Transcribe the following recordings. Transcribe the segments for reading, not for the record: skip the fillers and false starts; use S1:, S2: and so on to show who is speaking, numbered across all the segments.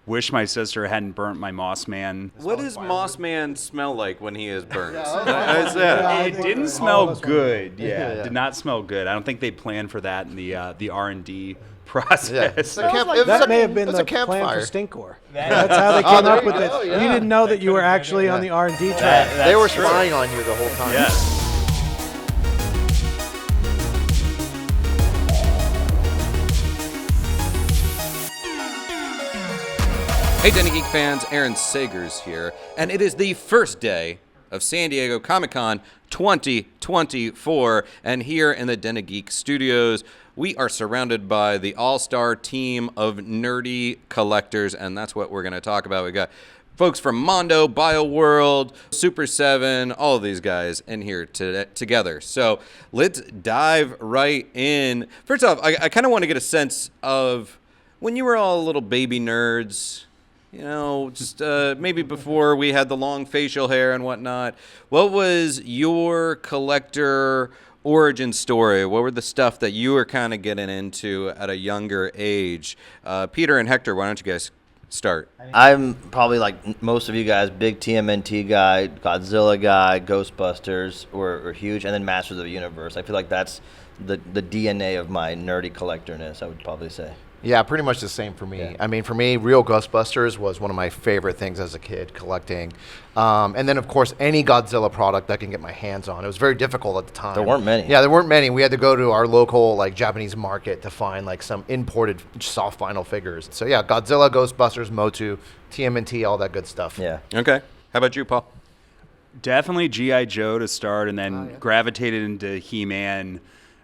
S1: Wish my sister hadn't burnt my Moss Man.
S2: What does Moss Man smell like when he is burnt?
S1: It didn't smell good. Yeah, it did not smell good. I don't think they planned for that in the R&D process.
S3: That may have been the plan for Stinkor. That's how they came up with it. You didn't know that you were actually on the R&D track.
S4: They were spying on you the whole time.
S1: Yes.
S2: Hey, Den of Geek fans, Aaron Sagers here, and it is the first day of San Diego Comic-Con 2024, and here in the Den of Geek studios, we are surrounded by the all-star team of nerdy collectors, and that's what we're going to talk about. We got folks from Mondo, Bioworld, Super7, all of these guys in here together. So let's dive right in. First off, I kind of want to get a sense of when you were all little baby nerds, you know, just maybe before we had the long facial hair and whatnot. What was your collector origin story? What were the stuff that you were kind of getting into at a younger age? Peter and Hector, why don't you guys start?
S4: I'm probably like most of you guys, big TMNT guy, Godzilla guy, Ghostbusters were huge, and then Masters of the Universe. I feel like that's the DNA of my nerdy collectorness, I would probably say.
S5: Yeah, pretty much the same for me.
S4: Yeah.
S5: I mean, for me, real Ghostbusters was one of my favorite things as a kid, collecting. And then, of course, any Godzilla product I can get my hands on. It was very difficult at the time.
S4: There weren't many.
S5: Yeah, there weren't many. We had to go to our local, like, Japanese market to find, like, some imported soft vinyl figures. So, yeah, Godzilla, Ghostbusters, Motu, TMNT, all that good stuff.
S4: Yeah.
S2: Okay. How about you, Paul?
S1: Definitely G.I. Joe to start, and then gravitated into He-Man.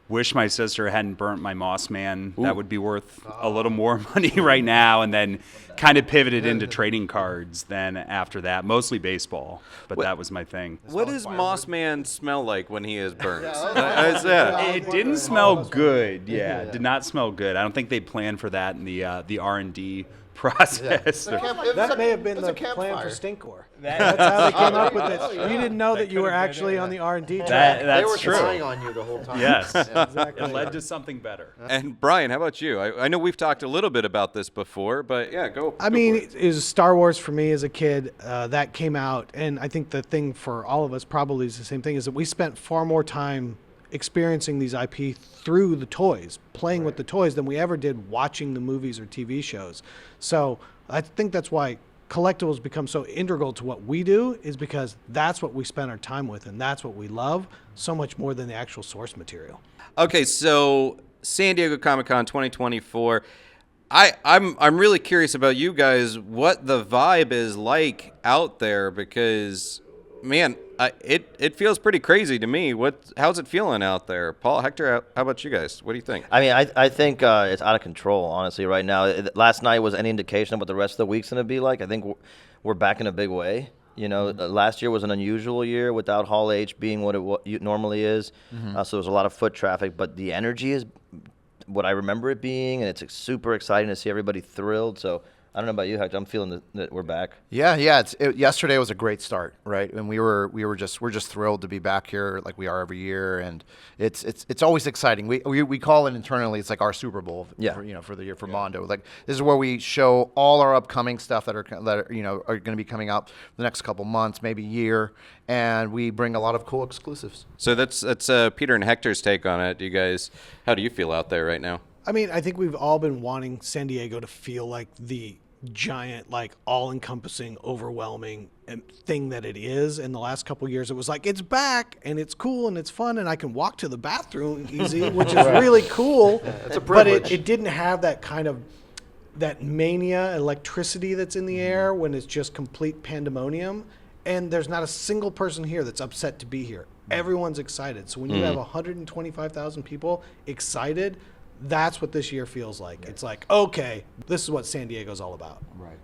S1: Wish my sister hadn't burnt my Moss Man. Ooh. That would be worth a little more money right now. And then kind of pivoted into trading cards then after that. Mostly baseball, but that was my thing.
S2: What does Moss Man smell like when he is burnt?
S1: It didn't smell good. Yeah, it did not smell good. I don't think they planned for that in the R&D process.
S3: That may have been the plan for Stinkor. That's how they came up with it. You didn't know that you were actually on the R&D track.
S5: They were
S1: true.
S5: spying on you the whole time.
S1: Yes,
S3: Exactly.
S1: it led to something better.
S2: And Brian, how about you? I know we've talked a little bit about this before, but yeah, go.
S3: I mean, it was Star Wars for me as a kid. That came out, and I think the thing for all of us probably is the same thing, is that we spent far more time experiencing these IP through the toys, playing with the toys, than we ever did watching the movies or TV shows. So I think that's why collectibles become so integral to what we do, is because that's what we spend our time with, and that's what we love so much more than the actual source material.
S2: Okay, so San Diego Comic-Con 2024. I'm really curious about you guys, what the vibe is like out there, because man, it feels pretty crazy to me. How's it feeling out there? Paul, Hector, how about you guys? What do you think?
S4: I mean, I think it's out of control, honestly, right now. Last night was any indication of what the rest of the week's going to be like. I think we're back in a big way. You know, last year was an unusual year without Hall H being what it normally is. So there's a lot of foot traffic, but the energy is what I remember it being, and it's super exciting to see everybody thrilled. So I don't know about you, Hector. I'm feeling that we're back.
S5: Yeah. Yesterday was a great start, right? And we're just thrilled to be back here, like we are every year, and it's always exciting. We call it internally, it's like our Super Bowl, for the year for Mondo. Like, this is where we show all our upcoming stuff that are going to be coming out the next couple months, maybe year, and we bring a lot of cool exclusives.
S2: So that's Peter and Hector's take on it. How do you feel out there right now?
S3: I mean, I think we've all been wanting San Diego to feel like the giant, like all-encompassing, overwhelming thing that it is. In the last couple of years, it was like, it's back and it's cool and it's fun and I can walk to the bathroom easy, which is really cool.
S5: It's a privilege.
S3: But it didn't have that kind of that mania, electricity that's in the air when it's just complete pandemonium. And there's not a single person here that's upset to be here. Everyone's excited. So when you have 125,000 people excited, that's what this year feels like. Yeah. It's like, okay, this is what San Diego's all about.
S5: Right.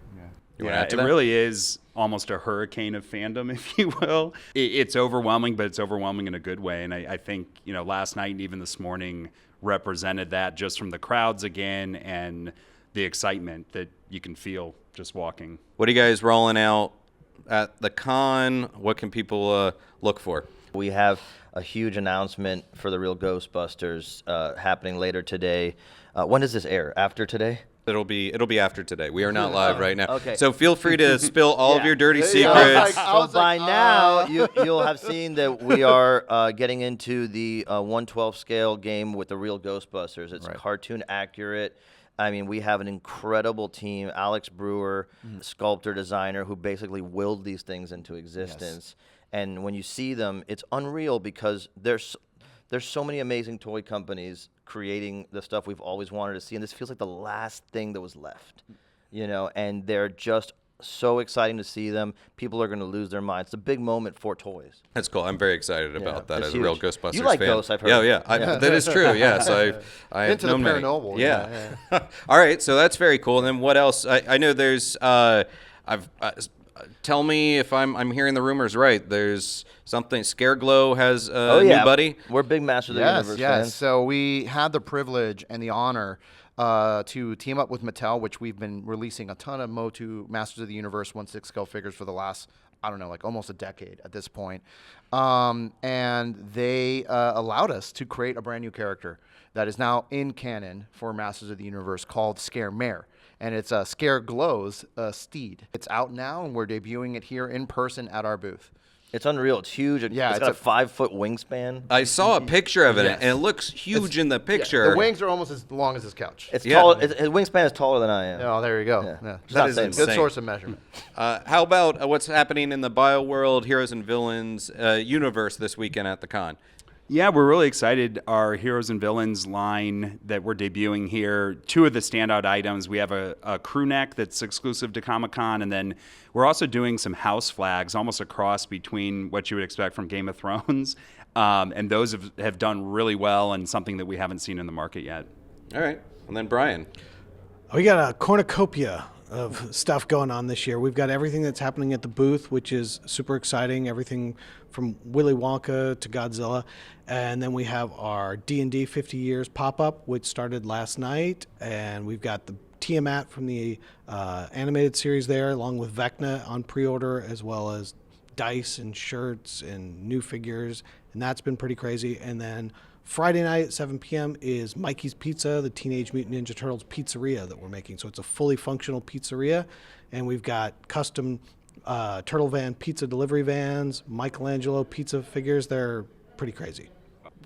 S1: Yeah, it really is almost a hurricane of fandom, if you will. It's overwhelming, but it's overwhelming in a good way. And I think, last night and even this morning represented that, just from the crowds again and the excitement that you can feel just walking.
S2: What are you guys rolling out at the con? What can people look for?
S4: We have a huge announcement for the real Ghostbusters happening later today. When does this air? After today?
S2: It'll be after today. We are not live right now.
S4: Okay.
S2: So feel free to spill all of your dirty
S5: There you go.
S2: secrets.
S5: I was
S4: So by
S5: like,
S4: now, you'll have seen that we are getting into the 1/12 scale game with the real Ghostbusters. It's cartoon accurate. I mean, we have an incredible team. Alex Brewer, sculptor, designer, who basically willed these things into existence. And when you see them, it's unreal because there's so many amazing toy companies creating the stuff we've always wanted to see, and this feels like the last thing that was left, and they're just so exciting to see them. People are going to lose their minds. It's a big moment for toys.
S2: That's cool. I'm very excited about that
S4: it's
S2: as a real
S4: huge.
S2: Ghostbusters
S4: You like
S2: fan.
S4: ghosts, I've heard.
S2: Yeah. That is true. Yes, I have
S5: Into the
S2: known many.
S5: paranormal,
S2: Yeah. All right, so that's very cool. And then what else? I know there's. Tell me if I'm hearing the rumors right. There's something. Scareglow has a new buddy.
S4: We're big Masters of the Universe fans.
S5: So we had the privilege and the honor to team up with Mattel, which we've been releasing a ton of Motu Masters of the Universe 1/6 scale figures for the last, I don't know, like almost a decade at this point. And they allowed us to create a brand new character that is now in canon for Masters of the Universe called Scare Mare. And it's Scareglow's steed. It's out now, and we're debuting it here in person at our booth.
S4: It's unreal. It's huge. It's got a 5-foot wingspan.
S2: I saw a picture of it, and it looks huge in the picture.
S5: The wings are almost as long as his couch.
S4: It's tall. His wingspan is taller than I am.
S5: Oh, there you go.
S4: Yeah.
S2: That is
S5: a
S2: insane.
S5: good source of measurement.
S2: How about what's happening in the Bioworld Heroes and Villains universe this weekend at the con?
S1: Yeah, we're really excited. Our Heroes and Villains line that we're debuting here, two of the standout items, we have a crew neck that's exclusive to Comic-Con, and then we're also doing some house flags, almost a cross between what you would expect from Game of Thrones, and those have done really well and something that we haven't seen in the market yet.
S2: All right, and then Brian.
S3: We got a cornucopia of stuff going on this year. We've got everything that's happening at the booth, which is super exciting. Everything from Willy Wonka to Godzilla. And then we have our D&D 50 years pop-up, which started last night. And we've got the Tiamat from the animated series there, along with Vecna on pre-order, as well as dice and shirts and new figures. And that's been pretty crazy. And then Friday night at 7 p.m. is Mikey's Pizza, the Teenage Mutant Ninja Turtles pizzeria that we're making. So it's a fully functional pizzeria, and we've got custom Turtle Van pizza delivery vans, Michelangelo pizza figures. They're pretty crazy.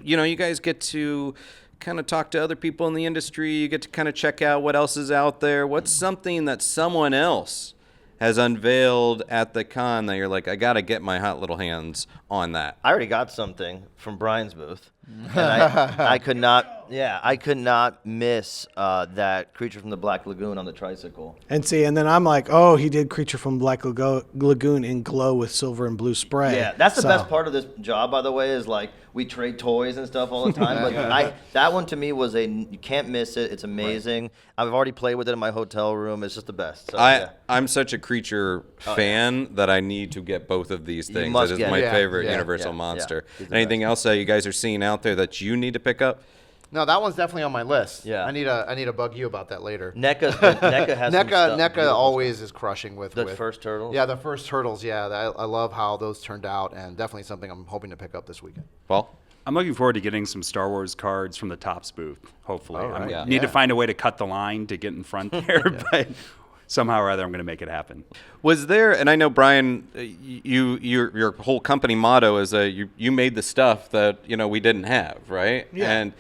S2: You guys get to kind of talk to other people in the industry. You get to kind of check out what else is out there. What's something that someone else has unveiled at the con that you're like, I got to get my hot little hands on that?
S4: I already got something from Brian's booth. And I could not miss that Creature from the Black Lagoon on the tricycle.
S3: And then I'm like, oh, he did Creature from Black Lagoon in glow with silver and blue spray.
S4: Yeah, that's the best part of this job, by the way, is like we trade toys and stuff all the time. But that one to me was you can't miss it. It's amazing. Right. I've already played with it in my hotel room. It's just the best. So,
S2: I'm such a Creature fan that I need to get both of these things. It is my favorite Universal monster. Anything else that you guys are seeing out there that you need to pick up?
S5: No, that one's definitely on my list.
S4: Yeah,
S5: I need to bug you about that later.
S4: NECA has
S5: NECA always is crushing with
S4: the first Turtles.
S5: Yeah, the first Turtles. Yeah, I love how those turned out, and definitely something I'm hoping to pick up this weekend.
S2: Paul?
S1: I'm looking forward to getting some Star Wars cards from the Topps booth, hopefully.
S5: Right.
S1: I need to find a way to cut the line to get in front there, but somehow or other I'm going to make it happen.
S2: Was there, and I know, Brian, your whole company motto is you made the stuff that we didn't have, right?
S3: Yeah.
S2: And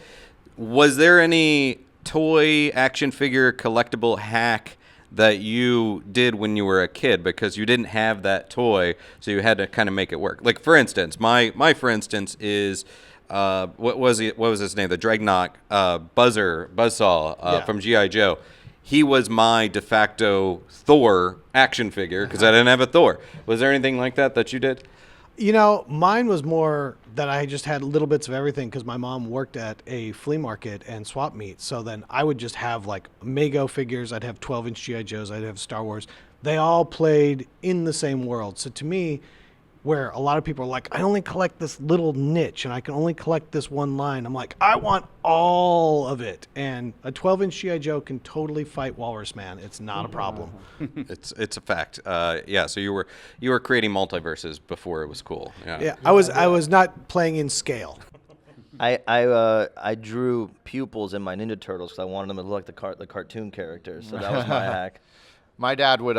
S2: was there any toy action figure collectible hack that you did when you were a kid because you didn't have that toy, so you had to kind of make it work? Like, for instance, my for instance is what was his name? The Dreadnought Buzzsaw from G.I. Joe. He was my de facto Thor action figure because I didn't have a Thor. Was there anything like that you did?
S3: Mine was more that I just had little bits of everything because my mom worked at a flea market and swap meet. So then I would just have like Mego figures. I'd have 12-inch G.I. Joes. I'd have Star Wars. They all played in the same world. So to me, where a lot of people are like, I only collect this little niche and I can only collect this one line. I'm like, I want all of it. And a 12-inch G.I. Joe can totally fight Walrus Man. It's not a problem.
S2: It's a fact. So you were creating multiverses before it was cool.
S3: Yeah, I was not playing in scale.
S4: I drew pupils in my Ninja Turtles because I wanted them to look like the cartoon characters. So that was my hack.
S5: My dad would,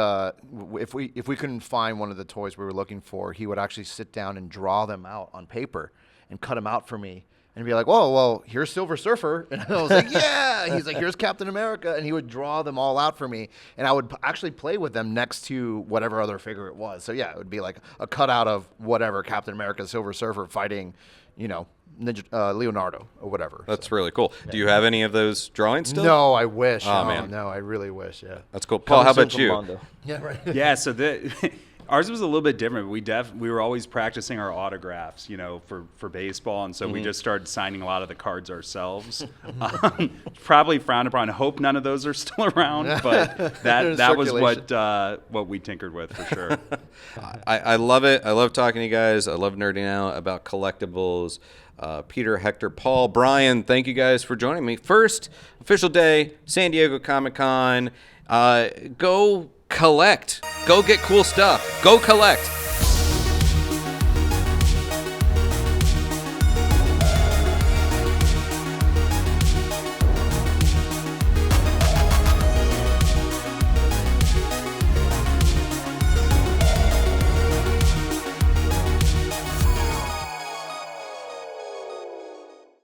S5: if we couldn't find one of the toys we were looking for, he would actually sit down and draw them out on paper and cut them out for me. And be like, whoa, well, here's Silver Surfer. And I was like, yeah. He's like, here's Captain America. And he would draw them all out for me. And I would actually play with them next to whatever other figure it was. So, yeah, it would be like a cutout of whatever Captain America, Silver Surfer fighting, Leonardo or whatever.
S2: That's really cool. Yeah. Do you have any of those drawings still?
S5: No, I wish.
S2: Oh, man.
S5: No, I really wish, yeah.
S2: That's cool. Paul, how about you?
S4: Mondo.
S5: Yeah, right.
S1: Yeah, so ours was a little bit different. We were always practicing our autographs, for baseball, and so we just started signing a lot of the cards ourselves. Probably frowned upon. I hope none of those are still around, but that was what we tinkered with for sure.
S2: I love it. I love talking to you guys. I love nerding out about collectibles. Peter, Hector, Paul, Brian, thank you guys for joining me. First official day, San Diego Comic-Con. Go collect. Go get cool stuff. Go collect.